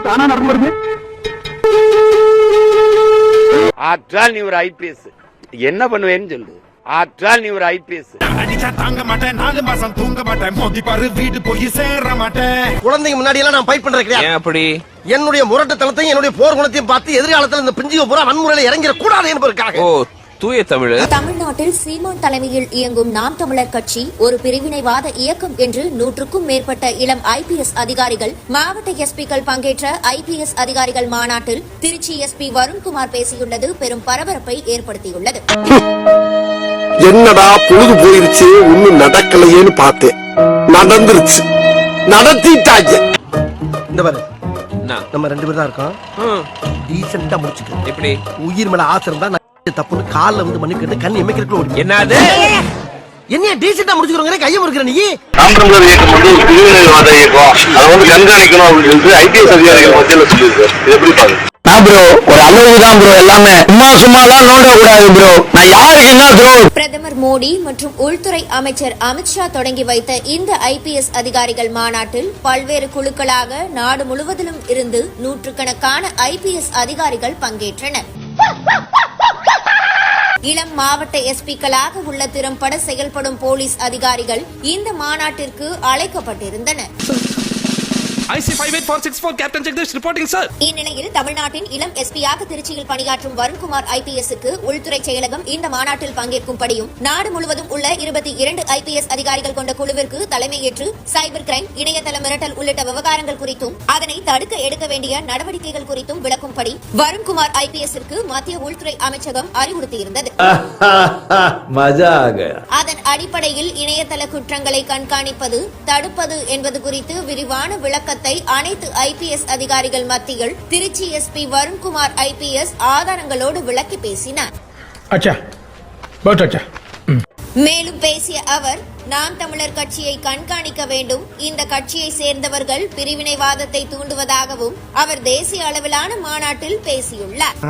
தானா நடந்து வருது. ஆற்றால் நீ ஒரு ஐபிஎஸ் என்ன பண்ணுவேன்னு சொல்லு. ஆற்றால் நீ ஒரு ஐபிஎஸ். அடிச்சா தாங்க மாட்டேன், 4 மாசம் தூங்க மாட்டேன், மோதி பாரு வீடு போய் சேர மாட்டேன். குழந்தைங்க முன்னாடி எல்லாம் நான் ஃபைட் பண்றேன். அப்படி என்னுடைய முரட்டுத்தனத்தையும் என்னுடைய போர் குணத்தையும் பார்த்து எதிர்காலத்தில் இந்த பிஞ்சிக பூரா வன்முறையில இறங்கிட கூடாது என்பதற்காக. ஓ தூய தமிழ். தமிழ்நாட்டில் சீமான் தலைமையில் இயங்கும் நாம் தமிழர் கட்சி ஒரு பிரிவினைவாத இயக்கம் என்று 100க்கும் மேற்பட்ட இளம் ஐபிஎஸ் அதிகாரிகள் மாவட்ட எஸ்பிக்கள் பங்கேற்ற ஐபிஎஸ் அதிகாரிகள் மாநாட்டில் திருச்சி எஸ்பி வருண்குமார் பேசியுள்ளது பெரும் பரபரப்பை ஏற்படுத்தியுள்ளது. என்னடா பொழுது போயிருச்சு ஒன்னும் நடக்கலையேன்னு பார்த்தேன், நடந்துருச்சு, நடத்திட்டாங்க. இந்த பாரு நம்ம 2 பேர் தான் இருக்கோம், டீசெண்டா முடிச்சுக்கோ. எப்படி உயிர் மேல ஆசை இருந்தா தப்புன்னு கால்ல வந்து மன்னிப்பு கேட்டு கண்ணு எமைக்கிறதுக்குள்ள என்னது என்ன டீசெண்டா முடிச்சுக்கிறோங்க கையை முறுக்கிற நீ. நாம் தமிழர் இயக்கம் வந்து ஒரு பிரிவினைவாத இயக்கம், அதை வந்து கண்காணிக்கணும் அப்படின்னு சொல்லிட்டு ஐபிஎஸ் அதிகாரிகள் மத்தியில் சொல்லியிருக்காரு. இது எப்படி பாருங்க ப்ரோ, ஒரு அளவுதான் ப்ரோ, எல்லாமே சும்மாலாம் நோண்ட கூடாது ப்ரோ. நான் யாருக்கு என்ன ப்ரோ? பிரதமர் மோடி மற்றும் உள்துறை அமைச்சர் அமித்ஷா தொடங்கி வைத்த இந்த ஐபிஎஸ் அதிகாரிகள் மாநாட்டில் பல்வேறு குழுக்களாக நாடு முழுவதிலும் இருந்து 100கணக்கான ஐபிஎஸ் அதிகாரிகள் பங்கேற்றனர். இளம் மாவட்ட எஸ்பிக்களாக உள்ள திறம்பட செயல்படும் போலீஸ் அதிகாரிகள் இந்த மாநாட்டிற்கு அழைக்கப்பட்டிருந்தனர். இந்நிலையில் தமிழ்நாட்டின் இளம் எஸ்பியாக திருச்சியில் பணியாற்றும் வருண்குமார் ஐபிஎஸ்க்கு உள்துறை செயலகம் இந்த மாநாட்டில் பங்கேற்கும்படியும் நாடு முழுவதும் உள்ள 22 ஐபிஎஸ் அதிகாரிகள் கொண்ட குழுவிற்கு தலைமையேற்று சைபர் கிரைம், இணையதள மிரட்டல் உள்ளிட்ட விவகாரங்கள் குறித்தும் அதனை தடுக்க எடுக்க வேண்டிய நடவடிக்கைகள் குறித்தும் விளக்கும்படி வருண்குமார் ஐபிஎஸ்க்கு மத்திய உள்துறை அமைச்சகம் அறிவுறுத்தியிருந்தது. அதன் அடிப்படையில் இணையதள குற்றங்களை கண்காணிப்பது, தடுப்பது என்பது குறித்து விரிவான விளக்கத்தை அனைத்து ஐபிஎஸ் அதிகாரிகள் மத்தியில் திருச்சி எஸ்பி வருண்குமார் ஐபிஎஸ் ஆதாரங்களோடு விளக்கி பேசினார். மேலும் பேசிய அவர், நாம் தமிழர் கட்சியை கண்காணிக்க வேண்டும், இந்த கட்சியை சேர்ந்தவர்கள் பிரிவினைவாதத்தை தூண்டுவதாகவும் அவர் தேசிய அளவிலான மாநாட்டில் பேசியுள்ளார்.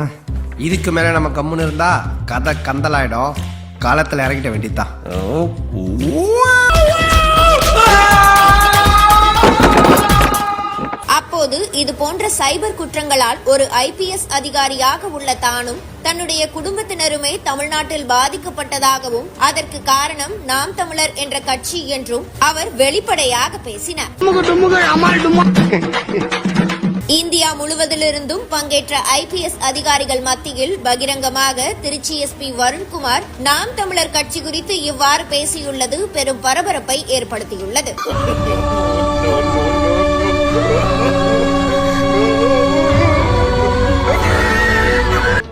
இதுக்கு மேல நம்ம கம்முன்னு இருந்தா கதை கந்தலாயிடும், காலத்துல இறங்கிட்ட வேண்டியதுதான். அப்போது இது போன்ற சைபர் குற்றங்களால் ஒரு ஐபிஎஸ் அதிகாரியாக உள்ள தானும் தன்னுடைய குடும்பத்தினருமே தமிழ்நாட்டில் பாதிக்கப்பட்டதாகவும் அதற்கு காரணம் நாம் தமிழர் என்ற கட்சி என்றும் அவர் வெளிப்படையாக பேசினார். இந்தியா முழுவதிலிருந்தும் பங்கேற்ற ஐபிஎஸ் அதிகாரிகள் மத்தியில் பகிரங்கமாக திருச்சி எஸ்பி வருண்குமார் நாம் தமிழர் கட்சி குறித்து இவ்வாறு பேசியுள்ளது பெரும் பரபரப்பை ஏற்படுத்தியுள்ளது.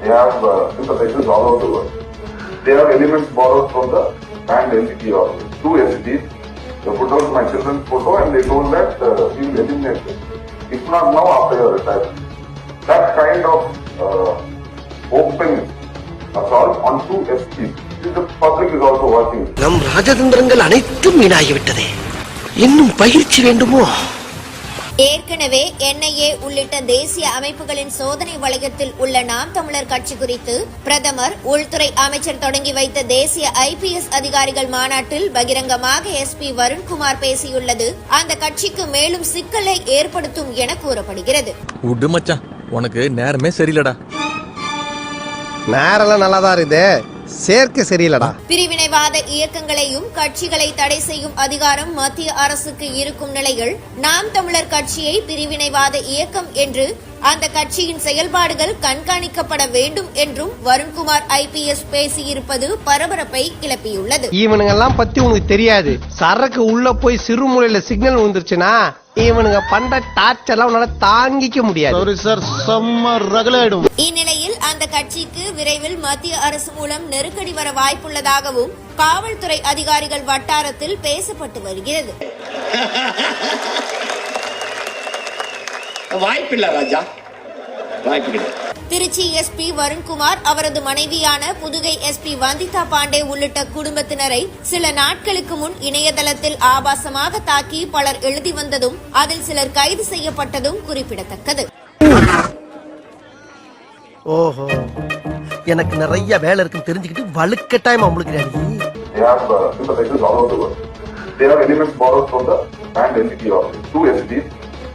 They have sympathizers all over the world. They have elements borrowed from the banned entity of 2 entities. They put out my children's photo and they told that we will eliminate it. If not now, after your retirement. That kind of open assault on 2 entities. The public is also watching. நம் ராஜதந்திரங்கள் அனைத்தும் வீணாகிவிட்டதே, இன்னும் பயிற்சி வேண்டுமோ? ஏற்கனவே NIA உள்ளிட்ட தேசிய அமைப்புகளின் சோதனை வளையத்தில் உள்ள நாம் தமிழர் கட்சி குறித்து பிரதமர், உள்துறை அமைச்சர் தொடங்கி வைத்த தேசிய ஐபிஎஸ் அதிகாரிகள் மாநாட்டில் பகிரங்கமாக எஸ்பி வருண்குமார் பேசியுள்ளது அந்த கட்சிக்கு மேலும் சிக்கலை ஏற்படுத்தும் என கூறப்படுகிறது. உடு மச்சான், உனக்கு நேரமே சரியில்லடா. நேரெல்லாம் நல்லாதான் இருக்குது, சேர்க்க சரியில்லடா. பிரிவினைவாத இயக்கங்களையும் கட்சிகளை தடை செய்யும் அதிகாரம் மத்திய அரசுக்கு இருக்கும் நிலையில் நாம் தமிழர் கட்சியை பிரிவினைவாத இயக்கம் என்று அந்த கட்சியின் செயல்பாடுகள் கண்காணிக்கப்பட வேண்டும் என்றும் வருண்குமார் ஐபிஎஸ் பேசியிருப்பது பரபரப்பை கிளப்பியுள்ளது. இவனுங்கெல்லாம் பத்தி உனக்கு தெரியாது, சரக்கு உள்ள போய் சிறுமுறையில சிக்னல் வந்துருச்சுன்னா இவனுங்க பண்ற டார்ச்சர்லாம் உன்னால தாங்கிக்க முடியாது. இந்நிலையில் அந்த கட்சிக்கு விரைவில் மத்திய அரசு மூலம் நெருக்கடி வர வாய்ப்புள்ளதாகவும் காவல்துறை அதிகாரிகள் வட்டாரத்தில் பேசப்பட்டு வருகிறது. வாய்ப்பில்ல ராஜா, வாய்ப்பில்லை. திருச்சி எஸ்பி வருண்குமார், அவரது மனைவியான புதுகை எஸ்பி வந்திதா பாண்டே உள்ளிட்ட குடும்பத்தினரை சில நாட்களுக்கு முன் இணையதளத்தில் ஆபாசமாக தாக்கி பலர் எழுதி வந்ததும் அதில் சிலர் கைது செய்யப்பட்டதும் குறிப்பிடத்தக்கது. ஓஹோ, எனக்கு நிறைய வேலை இருக்குன்னு தெரிஞ்சுக்கிட்டு வலுக்கட்டாயமா உங்களுக்கு They have elements borrowed from the banned entity of 2 entities.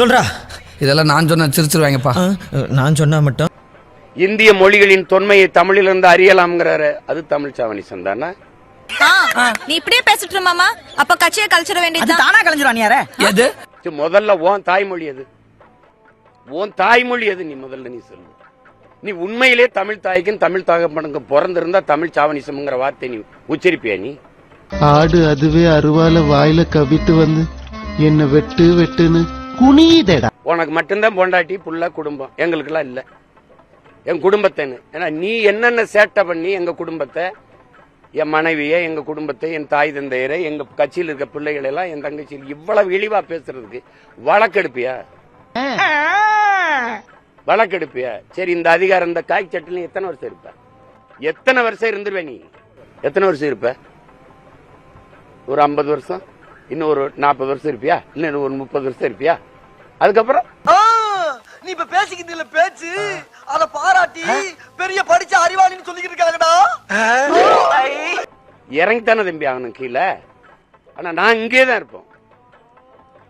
சொல்றா. இதெல்லாம் நான் சொன்ன சிரிச்சிருவாங்கப்பா. நான் சொன்னா மட்டும் இந்திய மொழிகளின் தொன்மையை தமிழிலிருந்து அறியலாம்ங்கிறாரு. அது தமிழ் சாவனிசம் தானே? நீ இப்படியே பேசிட்டு மாமா, அப்ப கட்சியை கலைச்சிட வேண்டியது. தானா கலைஞ்சிரும் யாரே. எது முதல்ல உன் தாய்மொழி எது? உன் தாய்மொழி எது? நீ முதல்ல நீ சொல்லு. நீ உண்மையிலே தமிழ் தாய்க்கும் தமிழ் தகப்பனுக்கு பிறந்திருந்தா தமிழ் சாவனிசம்ங்கிற வார்த்தை நீ உச்சரிப்பியா? நீ ஆடு அதுவே அருவால வாயில கவிட்டு வந்து என்ன வெட்டு வெட்டுன்னு குனிதடா. உனக்கு மட்டும்தான் பொண்டாட்டி புள்ள குடும்பம், எங்களுக்கெல்லாம் இல்ல. என் குடும்பத்தைன்னு ஏன்னா நீ என்னென்ன சேட்டை பண்ணி எங்க குடும்பத்தை, என் மனைவியை, எங்க குடும்பத்தை, என் தாய் தந்தையரை, எங்க கட்சியில் இருக்க பிள்ளைகளை எல்லாம், என் தங்கச்சியில் இவ்வளவு இழிவா பேசுறதுக்கு வழக்கெடுப்பியா? வழக்கெடுப்பியா? சரி, இந்த அதிகாரம் இந்த காய் சட்டில எத்தனை வருஷம் இருப்ப? எத்தனை வருஷம் இருந்துருவே நீ? எத்தனை வருஷம் இருப்ப? ஒரு 50 வருஷம், இன்னும் ஒரு 40 வருஷம் இருப்பியா? இன்னும் ஒரு 30 வருஷம் இருப்பியா? அதுக்கப்புறம் நீ இப்ப பேசிக்கிட்டு இல்ல பேச்சு, அத பாராட்டி பெரிய படிச்ச அறிவாளின்னு சொல்லிக்கிட்டு இருக்காங்கடா. இறங்கித்தானே தம்பி ஆகணும் கீழே. ஆனா நான் இங்கே தான் இருப்போம்.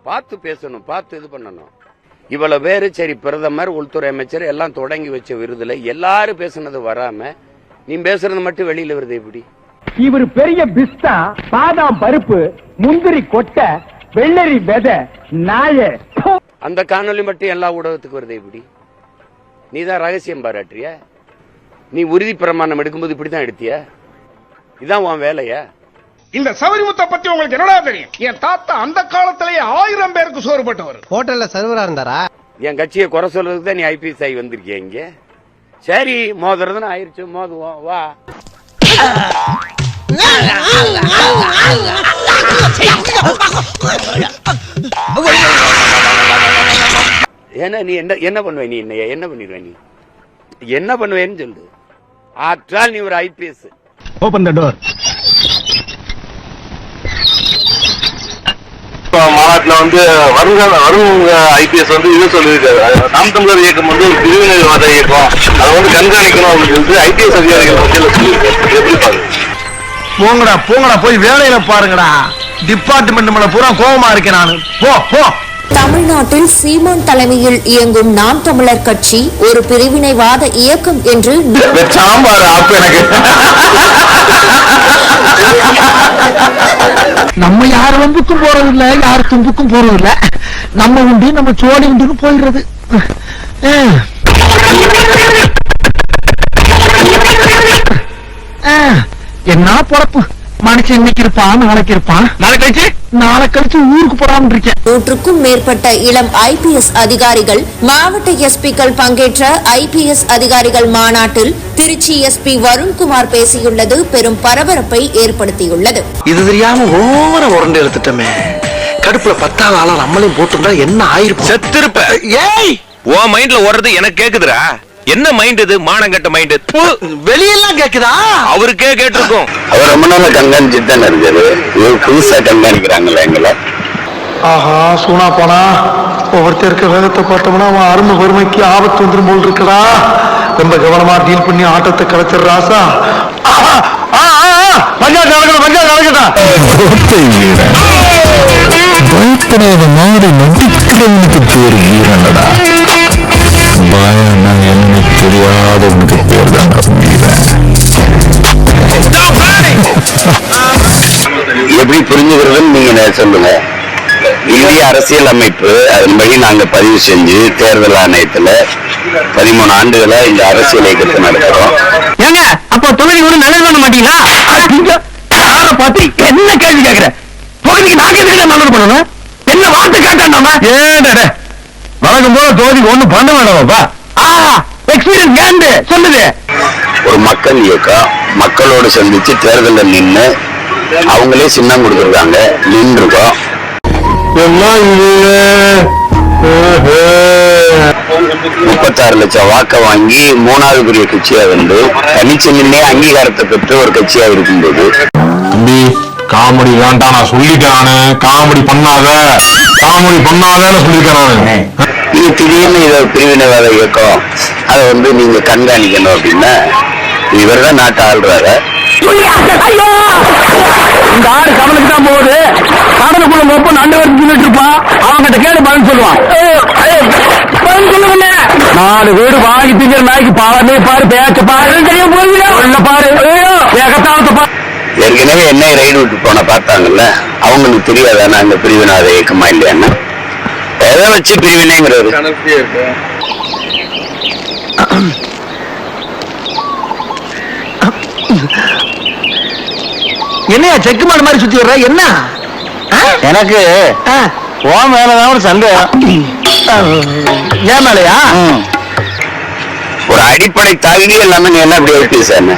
பார்த்து பேசணும், பார்த்து இது பண்ணணும். இவ்வளவு பேரு சரி பிரதமர், உள்துறை அமைச்சர் எல்லாம் தொடங்கி வச்ச விருதுல எல்லாரும் பேசுனது வராம நீ பேசுறது மட்டும் வெளியில வருது எப்படி? இவர் பெரிய பிஸ்தா, பாதாம் பருப்பு, முந்திரி கொட்டை, வெள்ளரி விதை, நாய. அந்த காணொலி மட்டும் எல்லா ஊடகத்துக்கு வருது எப்படி? நீதான் ரகசியம் பாராட்டிய? நீ உறுதி பிரமாணம் எடுக்கும்போது இப்படித்தான் எடுத்திய? இதான் உன் வேலையா? இந்த சபரிமுத்தை பத்தி உங்களுக்கு என்னடா தெரியும்? என் தாத்தா அந்த காலத்திலேயே 1000 பேருக்கு சோறு போட்டவர். ஹோட்டல்ல சர்வரா இருந்தாரா? என் கட்சியை குறை சொல்றதுக்கு தான் நீ ஐபிஎஸ் ஆகி வந்திருக்கிய இங்க. சரி, மோதுறதுன்னு ஆயிருச்சு, மோதுவோம் வா. ஏன்னா நீ என்ன பண்ணுவ? நீ என்ன பண்ணிடுவ? நீ என்ன பண்ணுவேன்னு சொல்லு. ஆற்றால் நீ ஒரு ஐபிஎஸ். Open the door. மாநாட்டுல வந்து வரும் ஐபிஎஸ் வந்து இது சொல்லியிருக்காரு. நாம் தமிழர் இயக்கம் வந்து ஒரு பிரிவினைவாத இயக்கம், அதை வந்து கண்காணிக்கணும் அப்படின்னு சொல்லிட்டு ஐபிஎஸ் அதிகாரிகள் மத்தியில் சொல்லியிருக்காரு. எப்படி பாருங்க? போங்கடா போங்கடா, போய் வேலையில பாருங்கடா. டிபார்ட்மெண்ட் மேல பூரா கோபமா இருக்கேன் நானு. போ போ. தமிழ்நாட்டில் சீமான் தலைமையில் இயங்கும் நாம் தமிழர் கட்சி ஒரு பிரிவினைவாத இயக்கம் என்று சாம்பார் ஆப்பு எனக்கு. நம்ம யார் வம்புக்கும் போறது இல்ல, யார் தும்புக்கும் போறது இல்ல. நம்ம உண்டு, நம்ம சோடி உண்டுன்னு போயிடுறது. என்ன பொறப்பு மனுஷன், இன்னைக்கு இருப்பான் நாளைக்கு இருப்பான், நாளை கழிச்சு ஊருக்கு போறான்னு இருக்கேன். 100க்கும் மேற்பட்ட இளம் ஐபிஎஸ் அதிகாரிகள், மாவட்ட எஸ்பிக்கள் பங்கேற்ற ஐபிஎஸ் அதிகாரிகள் மாநாட்டில் திருச்சி எஸ்பி வருண்குமார் பேசியுள்ளது பெரும் பரபரப்பை ஏற்படுத்தியுள்ளது. இது தெரியாம ஓவர உரண்டு எடுத்துட்டமே. கடுப்புல 10வது ஆளா நம்மளையும் போட்டுட்டா என்ன ஆயிருக்கும்? செத்திருப்ப. ஏய், உன் மைண்ட்ல ஓடுறது எனக்கு கேக்குதுடா. என்ன மைண்ட் இது? மானங்கட்ட மைண்ட். வெளியெல்லாம் கேக்குதா? அவருக்கே கேட்டிருக்கும். அவர் ரொம்ப நாள கண்காணிச்சுட்டு தானே இருக்காரு. இவர் புதுசா கண்காணிக்கிறாங்களா எங்களை? ஆஹா, சூனா போனா ஒவ்வொருத்தர் இருக்க வேகத்தை பார்த்தோம்னா அவன் அருமை வறுமைக்கு ஆபத்து வந்துடும் போல் இருக்கடா. ரொம்ப கவனமா டீல் பண்ணி ஆட்டத்தை கலைச்சிடுறாசா. பஞ்சாயத்து நடக்கணும், பஞ்சாயத்து நடக்கட்டும். மாடு நம்பிக்கிறவனுக்கு பேர் வீரனடா. பயம்னா என்ன தெரியாதவனுக்கு பேர் தான் எப்படி புரிஞ்சுக்கிறதுன்னு நீங்க சொல்லுங்க. இந்திய அரசியல் அமைப்பு அதன்படி நாங்க பதிவு செஞ்சு தேர்தல் ஆணையத்துல 13 ஆண்டுகளா இந்த அரசியல் இயக்கத்தை நடத்துறோம். ஏங்க, அப்ப தொகுதி ஒண்ணு நல்லது பண்ண மாட்டீங்களா? பார்த்து என்ன கேள்வி கேட்கிற? தொகுதிக்கு நாங்க எதுக்கு நல்லது பண்ணணும்? என்ன வார்த்தை கேட்டாண்டாமா? ஏன் வழக்கம் போல தொகுதிக்கு ஒண்ணு பண்ண வேண்டாமாப்பா. எக்ஸ்பீரியன்ஸ் கேண்டு சொல்லுது. ஒரு மக்கள் இயக்கம் மக்களோடு சந்திச்சு தேர்தலில் நின்று அவங்களே சின்னம் கொடுத்துருக்காங்க, நின்றுருக்கோம். 36 லட்சம் வாக்க வாங்கி 3வது பெரிய கட்சியா வந்து தனிச்சென்னிலே அங்கீகாரத்தை பெற்ற ஒரு கட்சியா இருக்கும்போது காமெடி வேண்டாம் நான் சொல்லிட்டேன். காமெடி பண்ணாதன்னு சொல்லிட்டேன். நீங்க திடீர்னு இதை பிரிவினைவாத இயக்கம் அதை வந்து நீங்க கண்காணிக்கணும் அப்படின்னா இவர் தான் நாட்டை ஆள்றாரு. இந்த ஆடு கடலுக்கு தான் போகுது. கடலுக்குள்ள மொப்ப நல்ல சொல்லிட்டு இருப்பான். அவங்கிட்ட கேளு பதில் சொல்லுவான். பதில் சொல்லுங்க. 4 வீடு வாங்கி திங்கிற நாய்க்கு பாவமே பாரு, பேச்ச பாரு, தெரியும் போகுது பாரு, ஏகத்தாவத்தை பாரு. ஏற்கனவே என்னை ரைடு விட்டு போன பார்த்தாங்கல்ல, அவங்களுக்கு தெரியாதானே அந்த பிரிவினாத இயக்கமா இல்லையான்னு. எதை வச்சு பிரிவினைங்கிறது என்னையா செக்கு மாடு மாதிரி சுத்தி வர்ற? என்ன எனக்கு ஓ மேலதான் ஒரு சந்தேகம். ஏன் மேலையா? ஒரு அடிப்படை தகுதி எல்லாமே நீ என்ன அப்படி வைப்பீங்க சார்?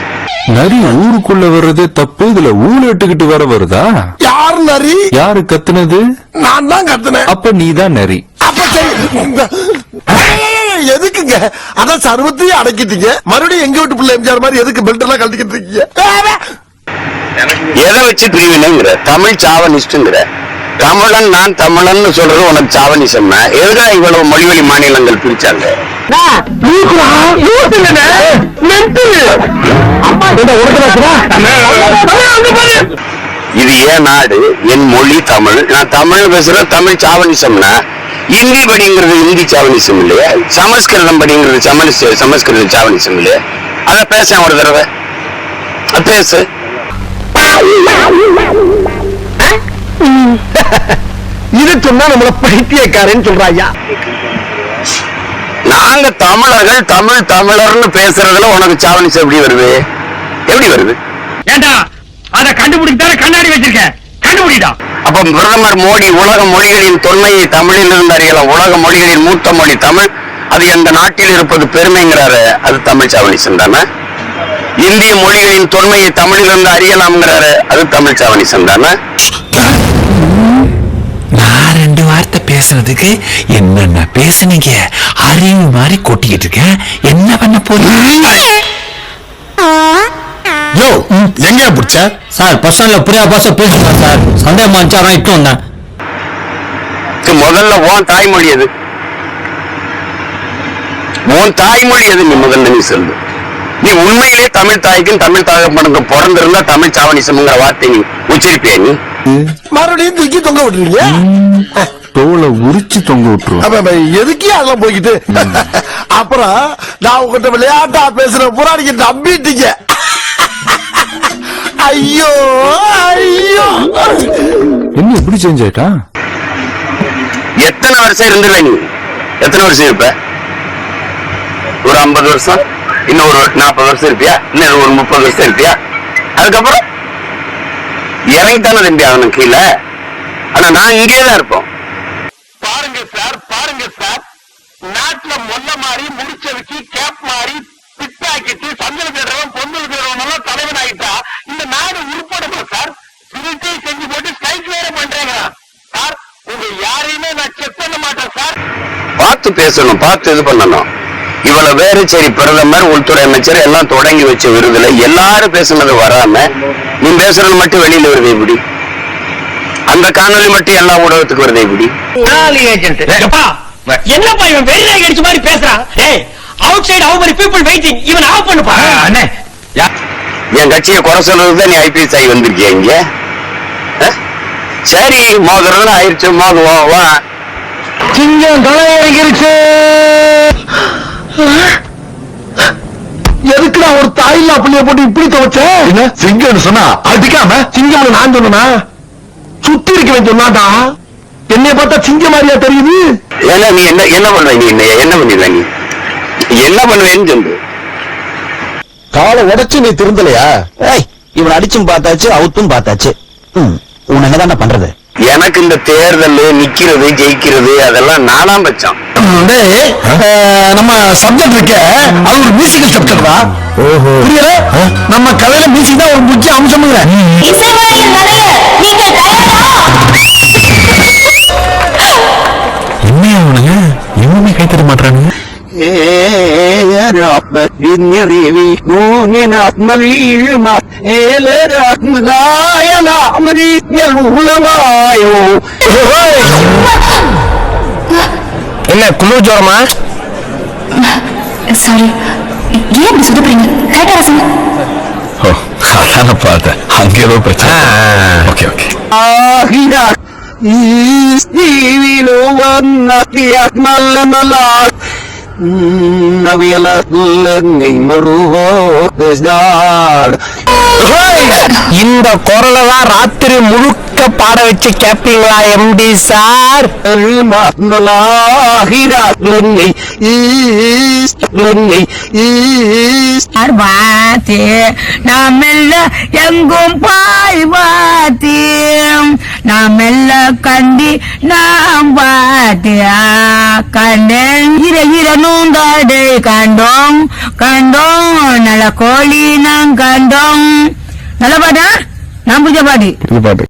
நரி ஊருக்குள்ள வர்றதே தப்பு, இதுல ஊழ இட்டுக்கிட்டு வர வருதா? யார் நரி? யாரு கத்துனது? நான் தான் கத்துனேன். அப்ப நீதான் நரி. அப்ப சரி. எதுக்குங்க அதான் சர்வத்தையும் அடக்கிட்டீங்க, மறுபடியும் எங்க வீட்டு பிள்ளை எம்ஜிஆர் மாதிரி எதுக்கு பெல்ட் எல்லாம் கழட்டிக்கிட்டு இருக்கீங்க? எதை வச்சு பிரிவினைங்கிற? தமிழ் சாவனிஸ்ட்ங்கிற. தமிழன் நான் தமிழன் சொல்றது உனக்கு சாவனிசம். எதுக்காக இவ்வளவு மொழிவழி மாநிலங்கள் பிரிச்சாங்க? இது ஏன் நாடு, என் மொழி தமிழ், நான் தமிழ் பேசுற தமிழ் சாவனிசம்னா இந்தி படிங்கிறது இந்தி சாவனிசம் இல்லையா? சமஸ்கிருதம் படிங்கிறது சமஸ்கிருத சாவனிசம் இல்லையா? அத பேச ஒரு தடவை பேசு. இது சொன்னா நம்மள பைத்தியக்காரன்னு சொல்றாயா? நாங்க தமிழர்கள் தமிழ் தமிழர்னு பேசுறதுல உனக்கு சாவனிசம் எப்படி வருது? எப்படி வருது? ஏண்டா அத கண்டுபிடித்தார கண்ணாடி வச்சிருக்கேன், கண்டுபிடிடா. அப்ப பிரதமர் மோடி உலக மொழிகளின் தொன்மையை தமிழில் இருந்து அறியலாம், உலக மொழிகளின் மூத்த மொழி தமிழ், அது எந்த நாட்டில் இருப்பது பெருமைங்கிறாரு, அது தமிழ் சாவனிசம் தானே? இந்திய மொழிகளின் தொன்மையை தமிழில் இருந்து அறியலாம்ங்கிறாரு, அது தமிழ் சாவனிசம் தானே? நான் 2 வார்த்தை பேசுறதுக்கு என்னென்ன பேசுனீங்க, அறிவு மாதிரி கொட்டிக்கிட்டு இருக்கேன். என்ன பண்ண போறீங்க? யோ எங்க பிடிச்ச சார் பர்சனல்ல புரியா பாச பேசுறேன் சார், சந்தேகமா இருந்துச்சு இட்டு வந்தேன். முதல்ல உன் தாய்மொழி எது? உன் தாய்மொழி எது? நீ முதல்ல நீ சொல்லு. நீ உண்மையிலே தமிழ் தாய்க்கும் தமிழ் தகப்பனுக்கும் பிறந்திருந்தா தமிழ் சாவனிசம்ங்கிற வார்த்தை நீ உச்சரிப்பியா? நீ மறுபடியும் தூக்கி தொங்க விட்டுறீங்க, தோலை உரிச்சு தொங்க விட்டுருவோம். எதுக்கே அதெல்லாம் போய்கிட்டு. அப்புறம் நான் உங்ககிட்ட விளையாட்டா பேசுற பூரா நீங்க நம்பிட்டீங்க. ஐயோ ஐயோ, என்ன எப்படி சேஞ்ச் ஆயிட்டா? எத்தனை வருஷம் இருந்துல நீ? எத்தனை வருஷம் இருப்ப? ஒரு 50 வருஷம், இன்னும் ஒரு 40 வருஷம் இருப்பியா? இன்னும் ஒரு 30 வருஷம் இருப்பியா? அதுக்கப்புறம் இறங்கித்தானே தம்பி அவனுக்கு கீழே. ஆனா நான் இங்கேதான் இருப்போம். பாருங்க சார், பாருங்க சார், நாட்டுல மொல்ல மாறி முடிச்சதுக்கு கேப் மாறி பிட்டாக்கிட்டு சந்தன தேடுறவன் பொங்கல் தேடுறவன் எல்லாம் தலைவன் ஆகிட்டா இந்த நாடு உருப்படமா சார்? திருட்டை செஞ்சு போட்டு ஸ்ட்ரைக் வேற பண்றீங்க சார். உங்க யாரையுமே நான் செக் பண்ண மாட்டேன் சார். பார்த்து பேசணும், பார்த்து இது பண்ணணும். இவ்வளவு வேறு சரி பிரதமர் உள்துறை அமைச்சர் எல்லாம் தொடங்கி வச்ச விருதுல எல்லாரும் பேசுனது வராம நீ பேசுறது மட்டும் வெளியில வருது எப்படி? அந்த காணொலி மட்டும் எல்லா ஊடகத்துக்கு வருது எப்படி? என்னப்பா இவன் வெளியே அடிச்ச மாதிரி பேசுறான்? Out side how many people waiting, இவன் ஆஃப் பண்ணுப்பா. அண்ணே என் கட்சியை குறை சொல்றதுதான் நீ ஐபிஎஸ் ஆகி வந்திருக்கிய இங்க. சரி மோதுறதுன்னு ஆயிடுச்சு, மோதுவோம் வா. சிங்கம் தலை இறங்கிருச்சு. எதுக்குடா ஒரு தாயில்லா புள்ளிய போட்டு இப்படி துவச்ச? சிங்கம் சொன்னா அடிக்காம சிங்கம் நான் சொன்னா சுத்தி இருக்கவன் சொன்னாடா. என்னைய பார்த்தா சிங்கம் மாதிரியா தெரியுது? ஏன்னா நீ என்ன பண்ணுவ? நீ என்ன பண்ணிடுவ? நீ என்ன பண்ணுவேன்னு சொல்லு. காலை உடைச்சு நீ திருந்தலையா? இவன் அடிச்சும் பார்த்தாச்சு, அவுத்தும் பார்த்தாச்சு. உன் என்னதான பண்றது? எனக்கு இந்த தேர்தல் நிக்கிறது ஜெயிக்கிறது அதெல்லாம் நாலாம் பட்சம். நம்ம சப்ஜெக்ட் இருக்க அது ஒரு மியூசிக்கல் சப்ஜெக்ட் தான். புரியல? நம்ம கதையில மியூசிக் தான் ஒரு முக்கிய அம்சம். என்ன அவனுங்க எதுவுமே கை தர மாட்டானுங்க. என்ன குளிர் ஜோரமா? சாரி, ஏன் இப்படி சுத்தப்படுறீங்க? கரெக்டா ரசம்? அதான பார்த்தேன், அங்க ஏதோ பிரச்சனை. Okay okay. Istilo wanatiak malamalak நவியலை மருவோர் இந்த குரலை தான் ராத்திரி முழுக்க பாட வச்சு கேப்பீங்களா எம்டி சார்? நாமெல்ல எங்கும் பாய் வாத்தி நாமெல்ல கண்டி நாம் பாத்தியா கண்டேன் நூங்காடு கண்டோம் கண்டோம் நல்ல கோழி நாங் கண்டோம். நல்ல பாட்டா? நான் பூஜை பாடி பாட்டு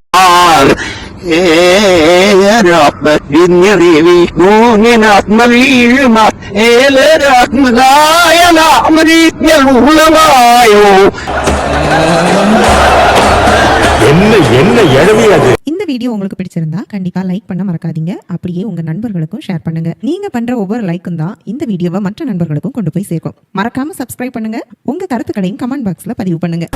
இந்த வீடியோ உங்களுக்கு பிடிச்சிருந்தா கண்டிப்பா லைக் பண்ண மறக்காதீங்க. அப்படியே உங்க நண்பர்களுக்கும் ஷேர் பண்ணுங்க. நீங்க பண்ற ஒவ்வொரு லைக்கும் தான் இந்த வீடியோவை மற்ற நண்பர்களுக்கும் கொண்டு போய் சேர்க்கும். மறக்காம சப்ஸ்கிரைப் பண்ணுங்க. உங்க கருத்துக்களையும் கமெண்ட் பாக்ஸ்ல பதிவு பண்ணுங்க.